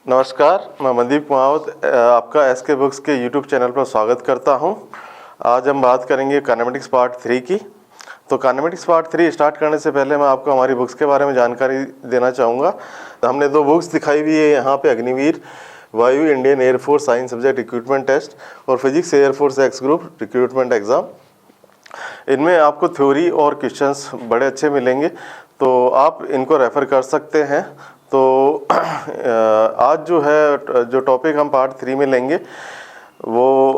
नमस्कार, मैं मनदीप कुमावत आपका एसके बुक्स के यूट्यूब चैनल पर स्वागत करता हूं। आज हम बात करेंगे काइनेमेटिक्स पार्ट 3 की। तो काइनेमेटिक्स पार्ट 3 स्टार्ट करने से पहले मैं आपको हमारी बुक्स के बारे में जानकारी देना चाहूँगा। हमने 2 बुक्स दिखाई हुई है यहाँ पे, Agniveer Vayu Indian air force science subject recruitment test और physics air force X group recruitment exam. इनमें आपको थ्योरी और क्वेश्चंस बड़े अच्छे मिलेंगे, तो आप इनको रेफ़र कर सकते हैं। तो आज जो टॉपिक हम पार्ट 3 में लेंगे वो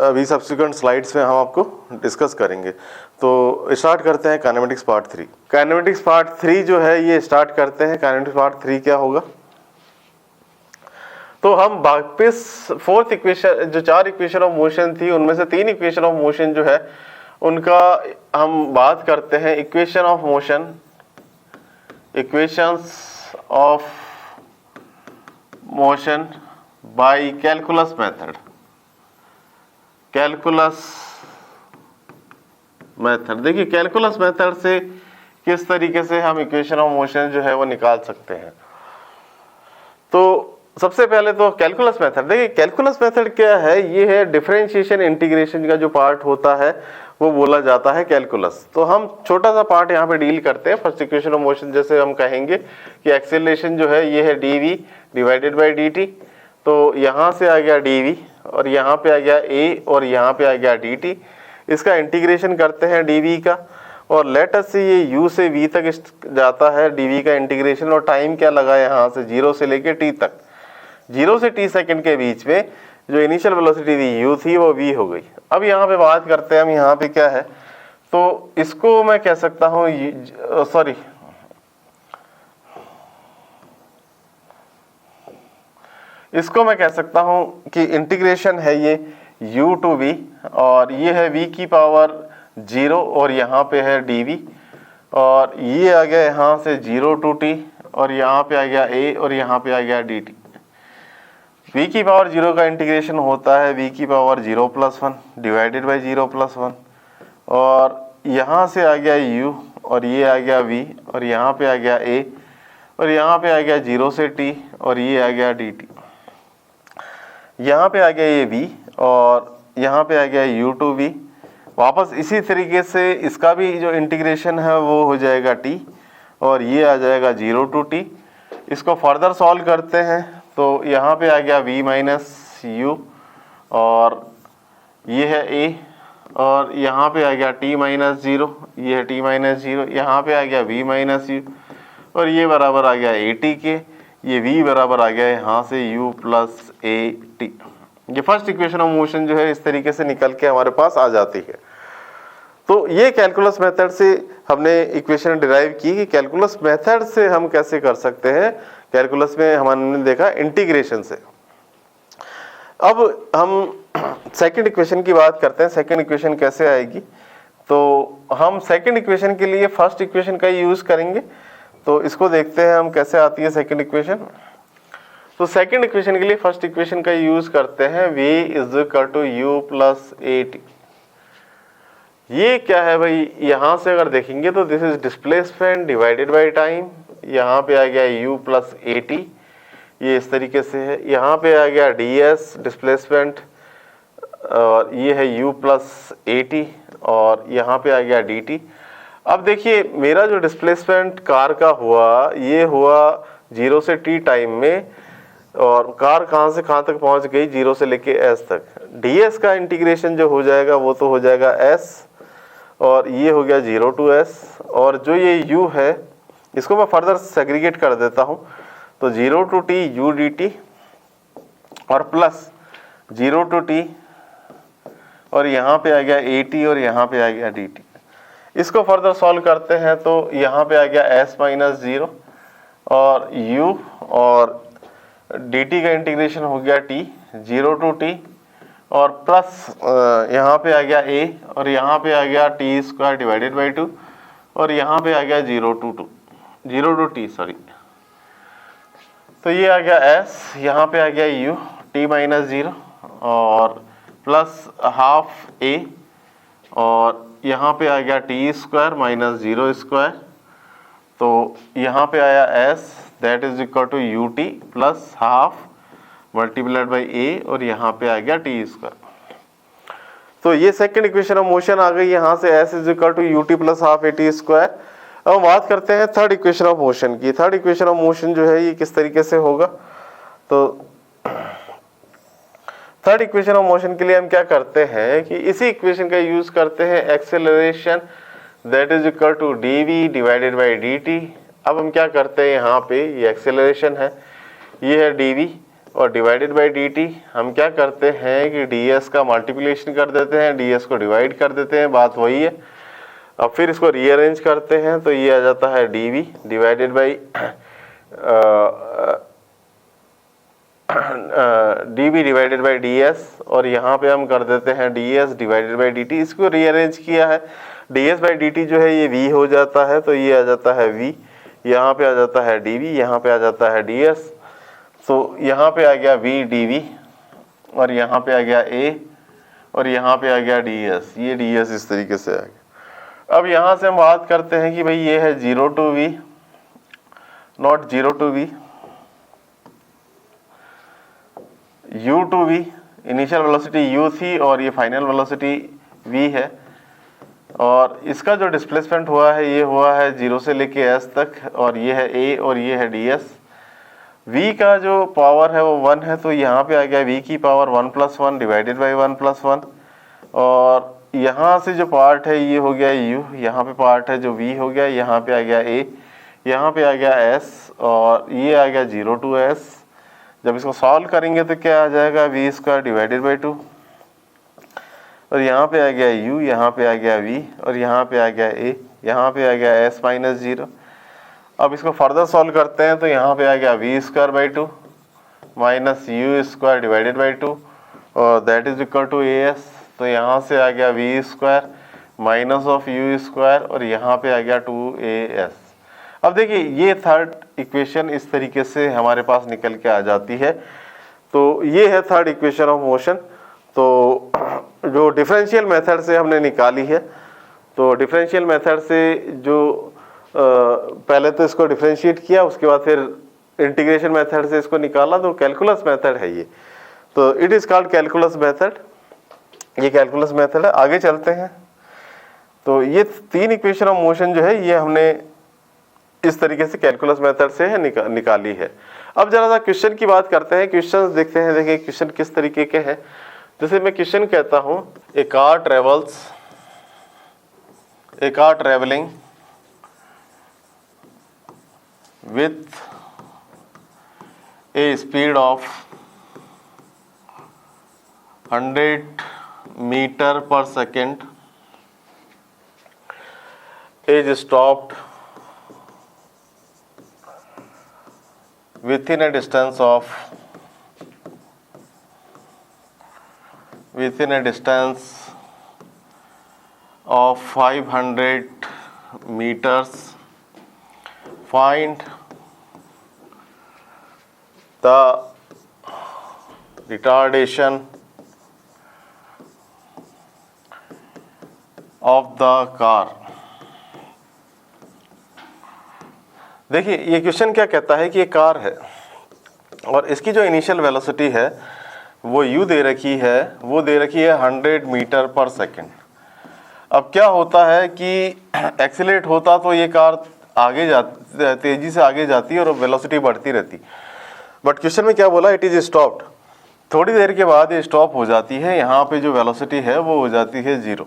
अभी सब्सिक्वेंट स्लाइड्स में हम आपको डिस्कस करेंगे। तो स्टार्ट करते हैं काइनेमेटिक्स पार्ट 3। काइनेमेटिक्स पार्ट 3 जो है ये स्टार्ट करते हैं। काइनेमेटिक्स पार्ट 3 क्या होगा? तो हम वापस फोर्थ इक्वेशन, जो 4 इक्वेशन ऑफ मोशन थी उनमें से 3 इक्वेशन ऑफ मोशन जो है उनका हम बात करते हैं। Equation of motion, equations of motion by calculus method. Calculus method, देखिए कैलकुलस मेथड से किस तरीके से हम इक्वेशन ऑफ मोशन जो है वो निकाल सकते हैं। तो सबसे पहले तो कैलकुलस मेथड, देखिए कैलकुलस मेथड क्या है? ये है डिफरेंशिएशन इंटीग्रेशन का जो पार्ट होता है वो बोला जाता है कैलकुलस। तो हम छोटा सा पार्ट यहाँ पे डील करते हैं। फर्स्ट इक्वेशन ऑफ मोशन, जैसे हम कहेंगे कि एक्सेलरेशन जो है ये है dv डिवाइडेड बाई dt। तो यहाँ से आ गया dv और यहाँ पे आ गया a और यहाँ पे आ गया dt। इसका इंटीग्रेशन करते हैं dv का, और लेट अस से ये u से v तक जाता है dv का इंटीग्रेशन। और टाइम क्या लगा यहाँ से 0 से लेके t तक, 0 से t सेकंड के बीच में जो इनिशियल वेलोसिटी थी u थी वो v हो गई। अब यहाँ पे बात करते हैं हम, यहाँ पे क्या है? तो इसको मैं कह सकता हूँ, सॉरी इसको मैं कह सकता हूँ कि इंटीग्रेशन है ये u टू v, और ये है v की पावर 0 और यहाँ पे है dv, और ये आ गया यहाँ से 0 टू t और यहाँ पे आ गया a और यहाँ पे आ गया dt। v की पावर 0 का इंटीग्रेशन होता है v की power 0 plus 1 divided by 0 plus 1, और यहाँ से आ गया u और ये आ गया v और यहाँ पे आ गया a और यहाँ पे आ गया 0 से t और ये आ गया dt। यहाँ पे आ गया ये v और यहाँ पे आ गया u टू v। वापस इसी तरीके से इसका भी जो इंटीग्रेशन है वो हो जाएगा t और ये आ जाएगा 0 टू t। इसको फर्दर सॉल्व करते हैं तो यहाँ पे आ गया v माइनस u और ये है a, और यहाँ पे आ गया t माइनस 0, ये है t माइनस 0, यहाँ पे आ गया v माइनस u और ये बराबर आ गया at के, ये v बराबर आ गया यहाँ से u प्लस at। ये फर्स्ट इक्वेशन ऑफ मोशन जो है इस तरीके से निकल के हमारे पास आ जाती है। तो ये कैलकुलस मेथड से हमने इक्वेशन डिराइव की कि कैलकुलस मेथड से हम कैसे कर सकते हैं। कैलकुलस में हमने देखा इंटीग्रेशन से। अब हम सेकंड इक्वेशन की बात करते हैं। सेकंड इक्वेशन कैसे आएगी? तो हम सेकंड इक्वेशन के लिए फर्स्ट इक्वेशन का यूज करेंगे। तो इसको देखते हैं हम कैसे आती है सेकंड इक्वेशन। तो सेकंड इक्वेशन के लिए फर्स्ट इक्वेशन का यूज करते हैं, v is equal to u plus at। ये क्या है भाई? यहाँ से अगर देखेंगे तो this is displacement divided by time. यहाँ पे आ गया u प्लस at, ये इस तरीके से है। यहाँ पे आ गया ds डिस्प्लेसमेंट, और ये है u प्लस at, और यहाँ पे आ गया dt। अब देखिए मेरा जो डिस्प्लेसमेंट कार का हुआ ये हुआ 0 से t टाइम में, और कार कहाँ से कहाँ तक पहुँच गई? 0 से लेके s तक। ds का इंटीग्रेशन जो हो जाएगा वो तो हो जाएगा s, और ये हो गया 0 टू s, और जो ये u है इसको मैं फर्दर सेग्रीगेट कर देता हूँ। तो 0 टू t u dt और प्लस 0 टू t, और यहाँ पे आ गया at और यहाँ पे आ गया dt। इसको फर्दर सॉल्व करते हैं तो यहाँ पे आ गया s माइनस 0 और u, और dt का इंटीग्रेशन हो गया t 0 टू t, और प्लस यहाँ पे आ गया a और यहाँ पे आ गया t स्क्वायर डिवाइडेड बाई 2, और यहाँ पे आ गया 0 टू t सॉरी। तो ये आ गया s, यहाँ पे आ गया u t माइनस 0 और प्लस हाफ a, और यहाँ पे आ गया टी स्क्वायर माइनस 0 स्क्वायर। तो यहाँ पे आया s, that is equal to U T plus half multiplied by A, और यहाँ पे आ गया टी स्क्वायर। तो ये सेकंड इक्वेशन ऑफ मोशन आ गई यहाँ से, S is equal to U T plus half A T square. अब हम बात करते हैं थर्ड इक्वेशन ऑफ मोशन की। थर्ड इक्वेशन ऑफ मोशन जो है ये किस तरीके से होगा, तो थर्ड इक्वेशन ऑफ मोशन के लिए हम क्या करते हैं कि इसी इक्वेशन का यूज करते हैं, acceleration that is equal to D V divided by D T. अब हम क्या करते हैं, यहाँ पे ये एक्सेलरेशन है, ये है डी वी, और डिवाइडेड बाई डी टी हम क्या करते हैं कि डी एस का मल्टीप्लिकेशन कर देते हैं, डी एस को डिवाइड कर देते हैं, बात वही है। अब फिर इसको रीअरेंज करते हैं तो ये आ जाता है D V divided by D V divided by D S, और यहाँ पे हम कर देते हैं D S divided by D T. इसको रीअरेंज किया है, D S by D T जो है ये वी हो जाता है, तो ये आ जाता है वी, यहाँ पे आ जाता है डी वी, यहाँ पे आ जाता है डी एस। तो यहाँ पे आ गया वी डी वी, और यहाँ पे आ गया ए, और यहाँ पे आ गया डी एस, ये डी एस इस तरीके से आ गया। अब यहाँ से हम बात करते हैं कि भाई ये है 0 to v not 0 to v, u to v, initial velocity u थी और ये फाइनल वेलोसिटी v है, और इसका जो डिस्प्लेसमेंट हुआ है ये हुआ है 0 से लेके s तक, और ये है a और ये है ds। v का जो पावर है वो 1 है, तो यहाँ पे आ गया v की पावर 1 + 1 डिवाइडेड बाई 1 + 1, और यहाँ से जो पार्ट है ये हो गया u, यहाँ पे पार्ट है जो v हो गया, यहाँ पे आ गया a, यहाँ पे आ गया s, और ये आ गया 0 to s। जब इसको सॉल्व करेंगे तो क्या आ जाएगा, v स्क्वायर डिवाइडेड बाई 2, और यहाँ पे आ गया u, यहाँ पे आ गया v, और यहाँ पे आ गया a, यहाँ पे आ गया s - 0। अब इसको फर्दर सॉल्व करते हैं तो यहाँ पे आ गया v square by 2 minus u square divided by 2, और that is equal to as। तो यहाँ से आ गया v square minus of u square, और यहाँ पे आ गया 2as। अब देखिए ये थर्ड इक्वेशन इस तरीके से हमारे पास निकल के आ जाती है। तो ये है थर्ड इक्वेशन ऑफ मोशन, तो जो डिफरेंशियल मेथड से हमने निकाली है। तो डिफरेंशियल मेथड से जो पहले तो इसको डिफरेंशिएट किया, उसके बाद फिर इंटीग्रेशन मेथड से इसको निकाला, तो कैलकुलस मेथड है ये। तो it is called calculus method, ये कैलकुलस मेथड है। आगे चलते हैं। तो ये तीन इक्वेशन ऑफ मोशन जो है ये हमने इस तरीके से कैलकुलस मेथड से है निकाली है। अब जरा सा क्वेश्चन की बात करते हैं, क्वेश्चन देखते हैं। देखिए क्वेश्चन किस तरीके के हैं। जैसे मैं क्वेश्चन कहता हूं, a car travelling with a speed of 100 meter per second is stopped within a distance of 500 meters. Find the retardation of the car। देखिए ये क्वेश्चन क्या कहता है कि ये कार है और इसकी जो इनिशियल वेलोसिटी है वो u दे रखी है, वो दे रखी है 100 मीटर पर सेकेंड। अब क्या होता है कि एक्सीलरेट होता तो ये कार आगे तेजी से आगे जाती और वेलोसिटी बढ़ती रहती, बट क्वेश्चन में क्या बोला, इट इज स्टॉप्ड। थोड़ी देर के बाद ये स्टॉप हो जाती है, यहाँ पे जो वेलोसिटी है वो हो जाती है 0।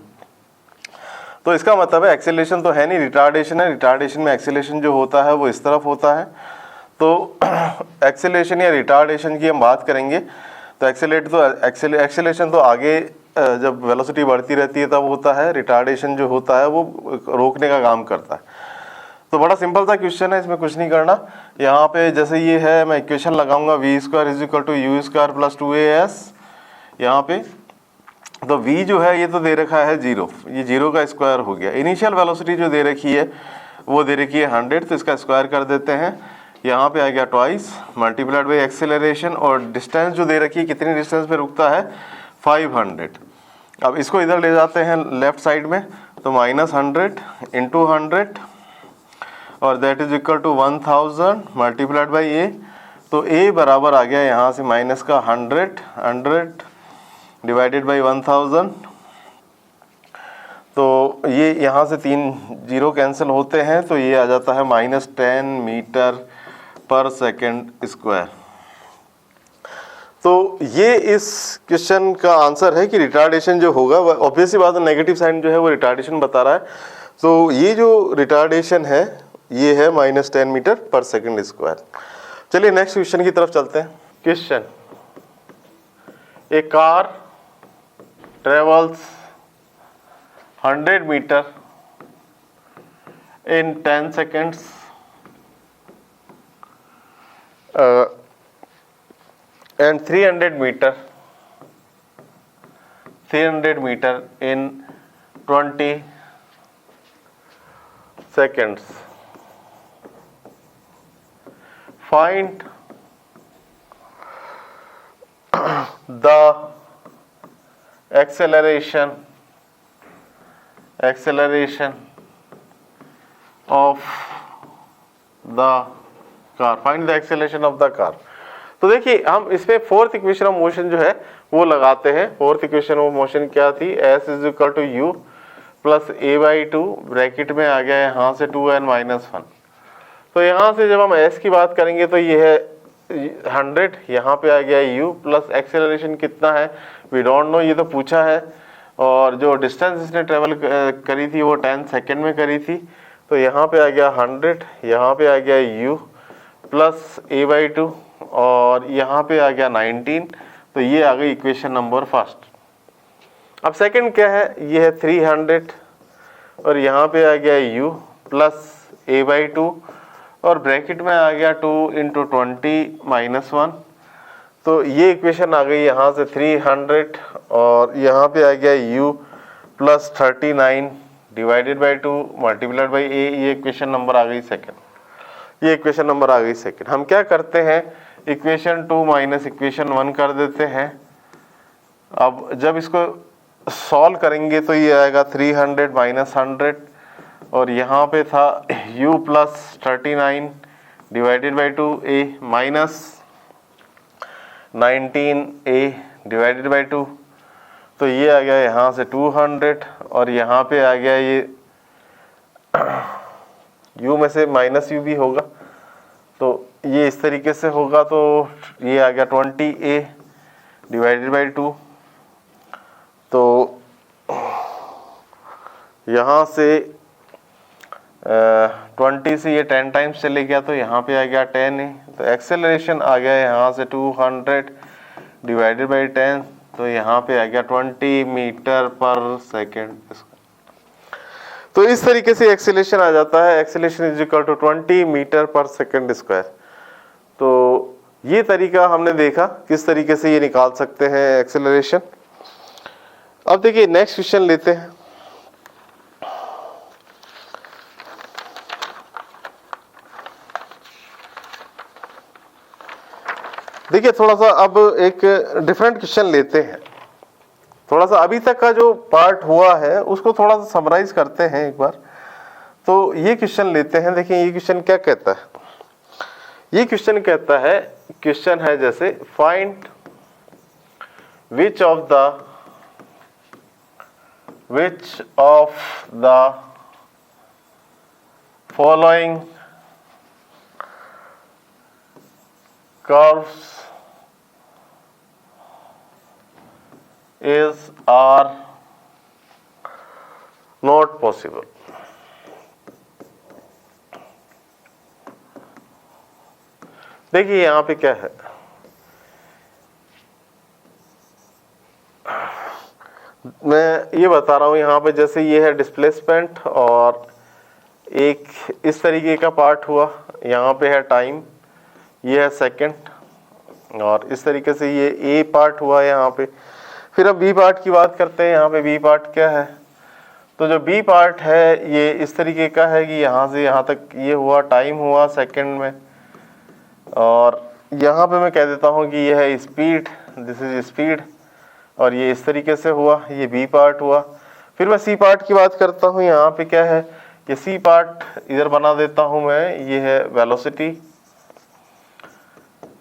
तो इसका मतलब है एक्सेलरेशन तो है नहीं, रिटार्डेशन है। रिटार्डेशन में एक्सेलरेशन जो होता है वो इस तरफ होता है। तो एक्सेलरेशन या रिटार्डेशन की हम बात करेंगे तो एक्सेलरेशन तो आगे जब वेलोसिटी बढ़ती रहती है तब होता है, रिटार्डेशन जो होता है वो रोकने का काम करता है। तो बड़ा सिंपल सा क्वेश्चन है, इसमें कुछ नहीं करना। यहाँ पे जैसे ये है, मैं इक्वेशन लगाऊंगा v square is equal to u square plus 2as यहाँ पे। तो v जो है ये तो दे रखा है 0, ये 0 का स्क्वायर हो गया। इनिशियल वेलोसिटी जो दे रखी है वो दे रखी है 100, तो इसका स्क्वायर कर देते हैं। यहाँ पे आ गया ट्वाइस मल्टीप्लाइड बाई एक्सेलरेशन, और डिस्टेंस जो दे रखी है कितनी डिस्टेंस पे रुकता है 500। अब इसको इधर ले जाते हैं लेफ्ट साइड में, तो -100 × 100 और that is equal to 1000 multiplied by A. तो ए बराबर आ गया यहाँ से माइनस का 100 डिवाइडेड बाई 1000। तो ये यहाँ से 3 जीरो कैंसिल होते हैं, तो ये आ जाता है -10 मीटर पर सेकेंड स्क्वायर। तो ये इस क्वेश्चन का आंसर है कि रिटार्डेशन जो होगा, ऑब्वियसली बात है नेगेटिव साइन जो है वो रिटार्डेशन बता रहा है। तो ये जो रिटार्डेशन है ये है -10 मीटर पर सेकेंड स्क्वायर। चलिए नेक्स्ट क्वेश्चन की तरफ चलते हैं। Question, A car travels 100 meter in 10 seconds and 300 meter in 20 seconds. Find the acceleration of the car. Find the acceleration of the car. तो देखिए हम इसमें फोर्थ इक्वेशन ऑफ मोशन जो है वो लगाते हैं। फोर्थ इक्वेशन ऑफ मोशन क्या थी? s is equal to U plus a by 2, bracket में आ गया यहाँ से 2n-1। तो यहाँ से जब हम s की बात करेंगे तो ये है 100, यहाँ पे आ गया u प्लस एक्सेलरेशन कितना है वी डोंट नो, ये तो पूछा है। और जो डिस्टेंस इसने ट्रेवल करी थी वो 10 सेकेंड में करी थी। तो यहाँ पे आ गया 100, यहाँ पे आ गया u प्लस a बाई 2 और यहाँ पे आ गया 19। तो ये आ गई इक्वेशन नंबर फर्स्ट। अब सेकंड क्या है? ये है 300 और यहाँ पे आ गया u प्लस a बाई 2 और ब्रैकेट में आ गया 2 इंटू 20-1। तो ये इक्वेशन आ गई यहाँ से 300 और यहाँ पे आ गया u plus 39 divided by 2 multiplied by a। ये इक्वेशन नंबर आ गई सेकंड। ये इक्वेशन नंबर आ गई सेकंड। हम क्या करते हैं, इक्वेशन 2 माइनस इक्वेशन 1 कर देते हैं। अब जब इसको सॉल्व करेंगे तो ये आएगा 300 माइनस 100 और यहाँ पे था u plus 39 divided by 2a minus 19a divided by 2। तो ये आ गया यहाँ से 200 और यहाँ पे आ गया ये u में से माइनस u भी होगा, तो ये इस तरीके से होगा। तो ये आ गया 20a डिवाइडेड बाई 2। तो यहाँ से 20 से ये 10 टाइम्स चले गया तो यहाँ पे आ गया 10a। तो एक्सेलरेशन आ गया यहाँ से 200 डिवाइडेड बाई 10। तो यहाँ पे आ गया 20 मीटर पर सेकेंड। तो इस तरीके से एक्सेलरेशन आ जाता है, acceleration is equal to 20 metre पर सेकेंड स्क्वायर। तो ये तरीका हमने देखा किस तरीके से ये निकाल सकते हैं एक्सेलरेशन। अब देखिए नेक्स्ट क्वेश्चन लेते हैं। देखिए थोड़ा सा अब एक डिफरेंट क्वेश्चन लेते हैं। थोड़ा सा अभी तक का जो पार्ट हुआ है उसको थोड़ा सा समराइज करते हैं एक बार। तो ये क्वेश्चन लेते हैं। देखिए ये क्वेश्चन क्या कहता है? ये क्वेश्चन कहता है, क्वेश्चन है जैसे find which of the following curves is are not possible। देखिए यहाँ पे क्या है, मैं ये बता रहा हूँ यहाँ पे जैसे ये है डिस्प्लेसमेंट और एक इस तरीके का पार्ट हुआ, यहाँ पे है टाइम, ये है सेकंड और इस तरीके से ये ए पार्ट हुआ यहाँ पे। फिर अब बी पार्ट की बात करते हैं। यहाँ पे बी पार्ट क्या है? तो जो बी पार्ट है ये इस तरीके का है कि यहाँ से यहाँ तक ये हुआ, टाइम हुआ सेकंड में, और यहाँ पे मैं कह देता हूँ कि ये है स्पीड, दिस इज स्पीड, और ये इस तरीके से हुआ, ये बी पार्ट हुआ। फिर मैं सी पार्ट की बात करता हूँ। यहाँ पे क्या है, ये सी पार्ट इधर बना देता हूं मैं, ये है वेलोसिटी,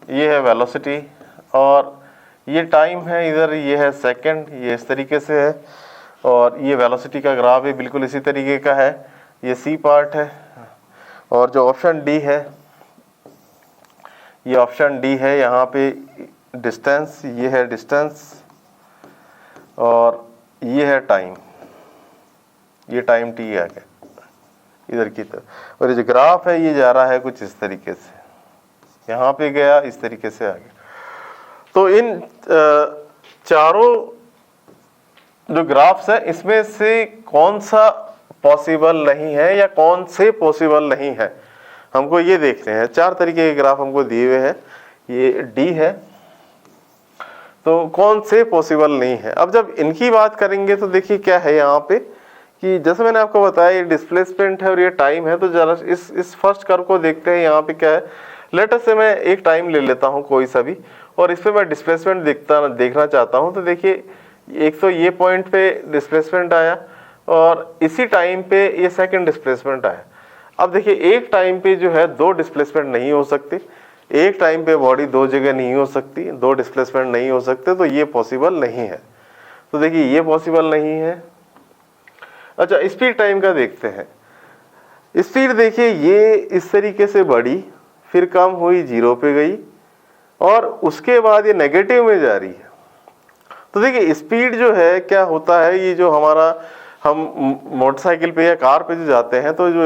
ये है वेलोसिटी, और ये टाइम है इधर, ये है सेकंड, ये इस तरीके से है, और ये वेलोसिटी का ग्राफ है बिल्कुल इसी तरीके का है। ये सी पार्ट है, और जो ऑप्शन डी है, ये ऑप्शन डी है, यहाँ पे डिस्टेंस, ये है डिस्टेंस, और ये है टाइम, ये टाइम टी आ गया इधर की तरफ, और ये जो ग्राफ है ये जा रहा है कुछ इस तरीके से, यहाँ पे गया इस तरीके से आ गया। तो इन चारों जो ग्राफ्स है इसमें से कौन सा पॉसिबल नहीं है या कौन से पॉसिबल नहीं है, हमको ये देखते हैं। 4 तरीके के ग्राफ हमको दिए हुए हैं, ये डी है, तो कौन से पॉसिबल नहीं है। अब जब इनकी बात करेंगे तो देखिए क्या है यहाँ पे कि जैसे मैंने आपको बताया ये डिस्प्लेसमेंट है और ये टाइम है। तो जरा इस फर्स्ट कर्व को देखते हैं, यहाँ पे क्या है। लेट अस से मैं एक टाइम ले लेता हूँ कोई सा भी, और इस पे मैं डिस्प्लेसमेंट देखना चाहता हूँ। तो देखिए एक तो ये पॉइंट पे डिस्प्लेसमेंट आया और इसी टाइम पे ये सेकंड डिस्प्लेसमेंट आया। अब देखिए एक टाइम पे जो है 2 डिस्प्लेसमेंट नहीं हो सकते, एक टाइम पे बॉडी 2 जगह नहीं हो सकती, 2 डिस्प्लेसमेंट नहीं हो सकते, तो ये पॉसिबल नहीं है। तो देखिए ये पॉसिबल नहीं है। अच्छा स्पीड टाइम का देखते हैं। स्पीड देखिए ये इस तरीके से बढ़ी, फिर कम हुई, 0 पे गई, और उसके बाद ये नेगेटिव में जा रही है। तो देखिए स्पीड जो है क्या होता है, ये जो हमारा हम मोटरसाइकिल पे या कार पे जो जाते हैं तो जो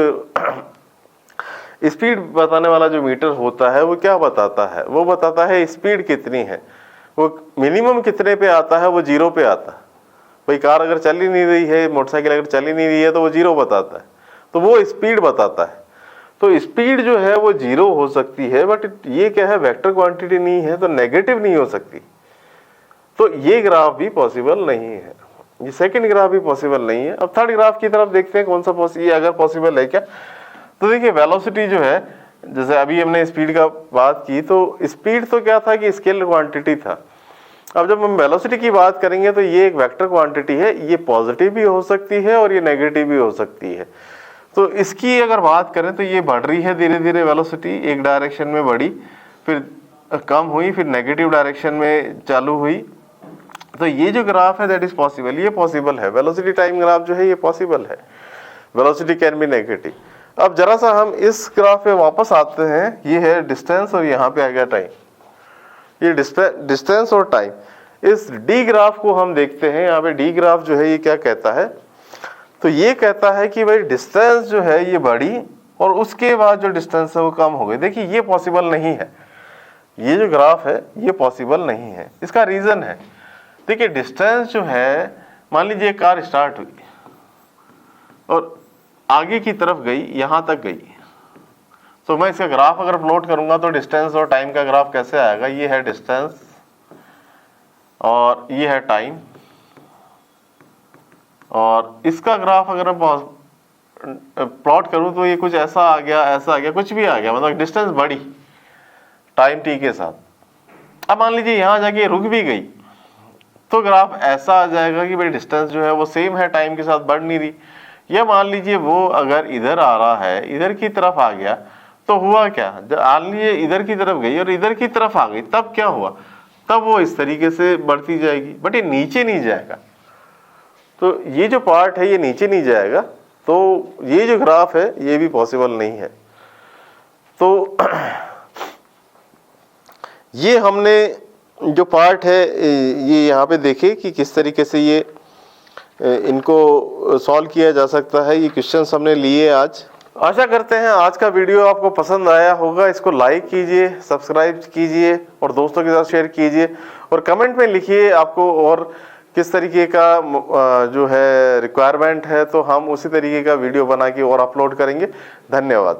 स्पीड बताने वाला जो मीटर होता है वो क्या बताता है, वो बताता है स्पीड कितनी है, वो मिनिमम कितने पे आता है, वो 0 पे आता है। भाई कार अगर चल ही नहीं रही है, मोटरसाइकिल अगर चल ही नहीं रही है तो वो 0 बताता है, तो वो स्पीड बताता है। तो स्पीड जो है वो 0 हो सकती है, बट ये क्या है वेक्टर क्वांटिटी नहीं है तो नेगेटिव नहीं हो सकती। तो ये ग्राफ भी पॉसिबल नहीं है, ये सेकंड ग्राफ भी पॉसिबल नहीं है। अब थर्ड ग्राफ की तरफ देखते हैं कौन सा ये अगर पॉसिबल है क्या। तो देखिए वेलोसिटी जो है, जैसे अभी हमने स्पीड का बात की, तो स्पीड तो क्या था कि स्केलर क्वांटिटी था। अब जब हम वेलोसिटी की बात करेंगे तो ये एक वेक्टर क्वांटिटी है, ये पॉजिटिव भी हो सकती है और ये नेगेटिव भी हो सकती है। तो इसकी अगर बात करें तो ये बढ़ रही है धीरे धीरे वेलोसिटी, एक डायरेक्शन में बढ़ी, फिर कम हुई, फिर नेगेटिव डायरेक्शन में चालू हुई। तो ये जो ग्राफ है दैट इज पॉसिबल, ये पॉसिबल है। वेलोसिटी टाइम ग्राफ जो है ये पॉसिबल है, वेलोसिटी कैन बी नेगेटिव। अब जरा सा हम इस ग्राफ पे वापस आते हैं, ये है डिस्टेंस और यहाँ पे आ गया टाइम, ये डिस्टेंस और टाइम। इस डी ग्राफ को हम देखते हैं, यहाँ पे डी ग्राफ जो है ये क्या कहता है, तो ये कहता है कि भाई डिस्टेंस जो है ये बढ़ी और उसके बाद जो डिस्टेंस है वो कम हो गई। देखिए ये पॉसिबल नहीं है, ये जो ग्राफ है ये पॉसिबल नहीं है। इसका रीजन है, देखिए डिस्टेंस जो है, मान लीजिए कार स्टार्ट हुई और आगे की तरफ गई, यहां तक गई, तो मैं इसका ग्राफ अगर प्लॉट करूंगा तो डिस्टेंस और टाइम का ग्राफ कैसे आएगा। ये है डिस्टेंस और ये है टाइम, और इसका ग्राफ अगर मैं प्लॉट करूं तो ये कुछ ऐसा आ गया, ऐसा आ गया, कुछ भी आ गया, मतलब डिस्टेंस बढ़ी टाइम टी के साथ। अब मान लीजिए यहां जाके रुक भी गई तो ग्राफ ऐसा आ जाएगा कि भाई डिस्टेंस जो है वो सेम है, टाइम के साथ बढ़ नहीं रही। या मान लीजिए वो अगर इधर आ रहा है, इधर की तरफ आ गया, तो हुआ क्या, जब मान लीजिए इधर की तरफ गई और इधर की तरफ आ गई, तब क्या हुआ, तब वो इस तरीके से बढ़ती जाएगी, बट ये नीचे नहीं जाएगा। तो ये जो पार्ट है ये नीचे नहीं जाएगा, तो ये जो ग्राफ है ये भी पॉसिबल नहीं है। तो ये हमने जो पार्ट है ये यहाँ पे देखे कि किस तरीके से ये इनको सॉल्व किया जा सकता है। ये क्वेश्चंस हमने लिए आज। आशा करते हैं आज का वीडियो आपको पसंद आया होगा। इसको लाइक कीजिए, सब्सक्राइब कीजिए और दोस्तों के साथ शेयर कीजिए, और कमेंट में लिखिए आपको और किस तरीके का जो है रिक्वायरमेंट है, तो हम उसी तरीके का वीडियो बना के और अपलोड करेंगे। धन्यवाद।